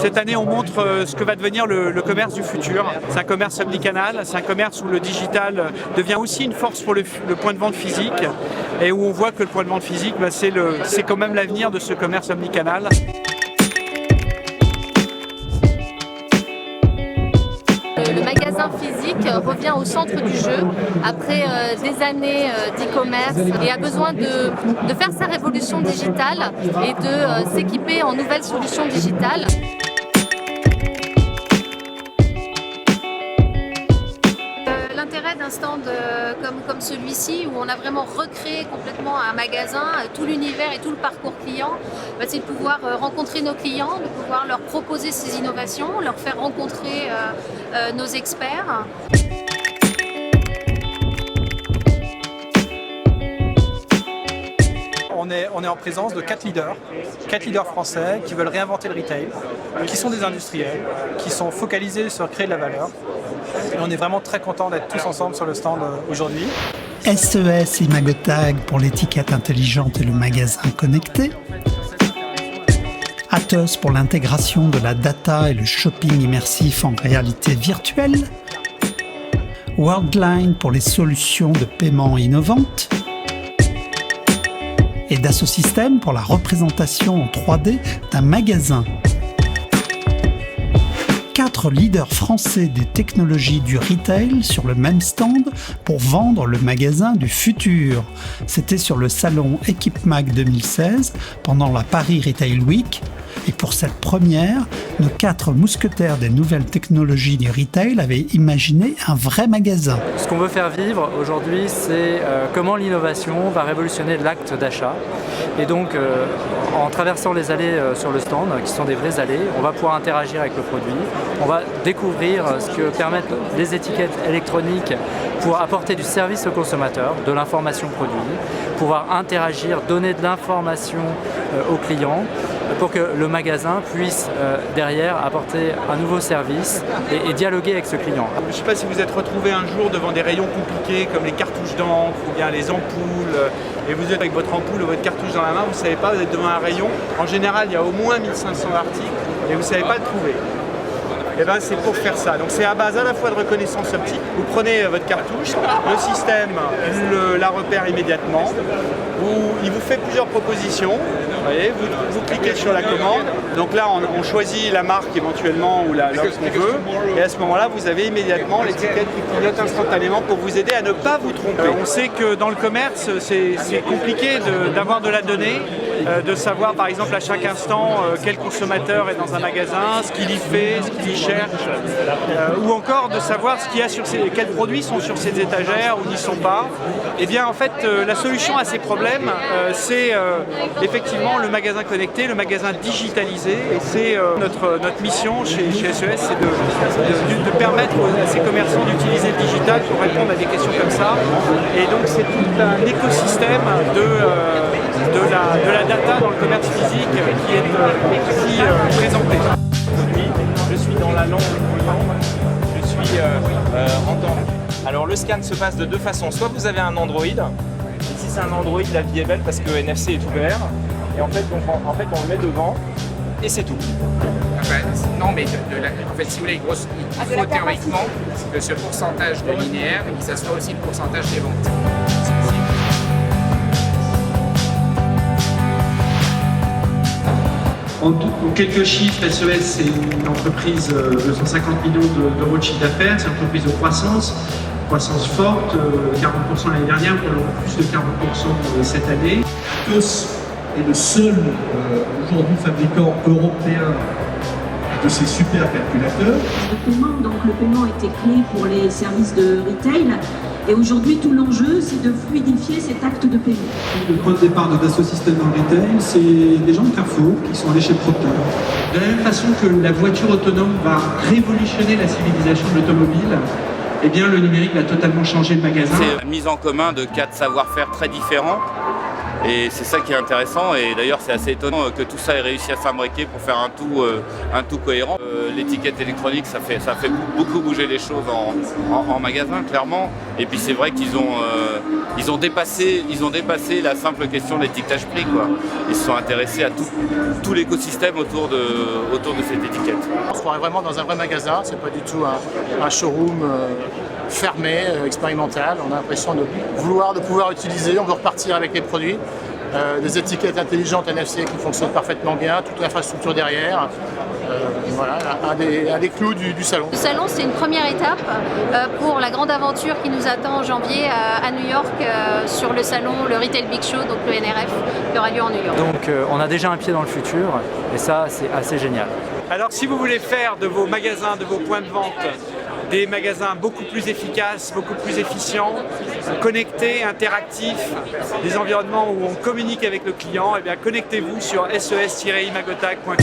Cette année, on montre ce que va devenir le commerce du futur. C'est un commerce omnicanal, c'est un commerce où le digital devient aussi une force pour le point de vente physique et où on voit que le point de vente physique, c'est quand même l'avenir de ce commerce omnicanal. Le magasin physique revient au centre du jeu après des années d'e-commerce et a besoin de faire sa révolution digitale et de s'équiper en nouvelles solutions digitales. L'intérêt d'un stand comme celui-ci, où on a vraiment recréé complètement un magasin, tout l'univers et tout le parcours client, c'est de pouvoir rencontrer nos clients, de pouvoir leur proposer ces innovations, leur faire rencontrer nos experts. On est en présence de 4 leaders français qui veulent réinventer le retail, qui sont des industriels, qui sont focalisés sur créer de la valeur. Et on est vraiment très contents d'être tous ensemble sur le stand aujourd'hui. SES Imagotag pour l'étiquette intelligente et le magasin connecté. Atos pour l'intégration de la data et le shopping immersif en réalité virtuelle. Worldline pour les solutions de paiement innovantes. Et Dassault Systèmes pour la représentation en 3D d'un magasin. 4 leaders français des technologies du retail sur le même stand pour vendre le magasin du futur. C'était sur le salon EquipMag 2016 pendant la Paris Retail Week. Et pour cette première, nos 4 mousquetaires des nouvelles technologies du retail avaient imaginé un vrai magasin. Ce qu'on veut faire vivre aujourd'hui, c'est comment l'innovation va révolutionner l'acte d'achat. Et donc, en traversant les allées sur le stand, qui sont des vraies allées, on va pouvoir interagir avec le produit. On va découvrir ce que permettent les étiquettes électroniques pour apporter du service au consommateur, de l'information produit, pouvoir interagir, donner de l'information aux clients, pour que le magasin puisse derrière apporter un nouveau service et dialoguer avec ce client. Je ne sais pas si vous êtes retrouvé un jour devant des rayons compliqués comme les cartouches d'encre ou bien les ampoules et vous êtes avec votre ampoule ou votre cartouche dans la main, vous ne savez pas, vous êtes devant un rayon. En général, il y a au moins 1500 articles et vous ne savez pas le trouver. Et ben c'est pour faire ça. Donc c'est à base à la fois de reconnaissance optique. Vous prenez votre cartouche, le système la repère immédiatement. Il vous fait plusieurs propositions. Vous voyez, vous cliquez sur la commande. Donc là, on choisit la marque éventuellement ou l'offre qu'on veut. Et à ce moment-là, vous avez immédiatement l'étiquette qui clignote instantanément pour vous aider à ne pas vous tromper. On sait que dans le commerce, c'est compliqué d'avoir de la donnée, de savoir par exemple à chaque instant quel consommateur est dans un magasin, ce qu'il y fait, ce qu'il y cherche, ou encore de savoir quels produits sont sur ces étagères ou n'y sont pas. Et bien en fait, la solution à ces problèmes, c'est effectivement le magasin connecté, le magasin digitalisé. Et c'est notre mission chez SES, c'est de permettre à ces commerçants d'utiliser le digital pour répondre à des questions comme ça. Et donc c'est tout un écosystème de la data dans le commerce physique qui est ici présenté. Je suis dans la langue, je suis en temps. Alors le scan se passe de deux façons. Soit vous avez un Android, et si c'est un Android, la vie est belle parce que NFC est ouvert. Et en fait, on le met devant et c'est tout. Non, mais en fait, si vous voulez, il faut théoriquement que ce pourcentage de linéaire, ça soit aussi le pourcentage des ventes. En quelques chiffres, SES, c'est une entreprise de 150 millions d'euros de chiffre d'affaires, c'est une entreprise de croissance forte, 40% l'année dernière, plus de 40% cette année. Atos est le seul aujourd'hui fabricant européen de ces supercalculateurs. Le paiement était clé pour les services de retail. Et aujourd'hui, tout l'enjeu, c'est de fluidifier cet acte de paiement. Le point de départ de Dassault Systèmes dans le retail, c'est des gens de Carrefour qui sont allés chez Procter. De la même façon que la voiture autonome va révolutionner la civilisation de l'automobile, eh bien le numérique va totalement changer le magasin. C'est la mise en commun de 4 savoir-faire très différents Et c'est ça qui est intéressant, et d'ailleurs c'est assez étonnant que tout ça ait réussi à s'imbriquer pour faire un tout cohérent. L'étiquette électronique, ça fait beaucoup bouger les choses en magasin, clairement. Et puis c'est vrai qu'ils ont dépassé la simple question d'étiquetage prix, quoi. Ils se sont intéressés à tout l'écosystème autour de cette étiquette. On se croirait vraiment dans un vrai magasin, c'est pas du tout un showroom fermé, expérimental. On a l'impression de pouvoir utiliser, on veut repartir avec les produits. Des étiquettes intelligentes NFC qui fonctionnent parfaitement bien, toute l'infrastructure derrière. Voilà, un des clous du salon. Le salon, c'est une première étape pour la grande aventure qui nous attend en janvier à New York sur le salon, le Retail Big Show, donc le NRF, qui aura lieu en New York. Donc on a déjà un pied dans le futur et ça, c'est assez génial. Alors si vous voulez faire de vos magasins, de vos points de vente, des magasins beaucoup plus efficaces, beaucoup plus efficients, connectés, interactifs, des environnements où on communique avec le client, eh bien connectez-vous sur ses-imagotag.com.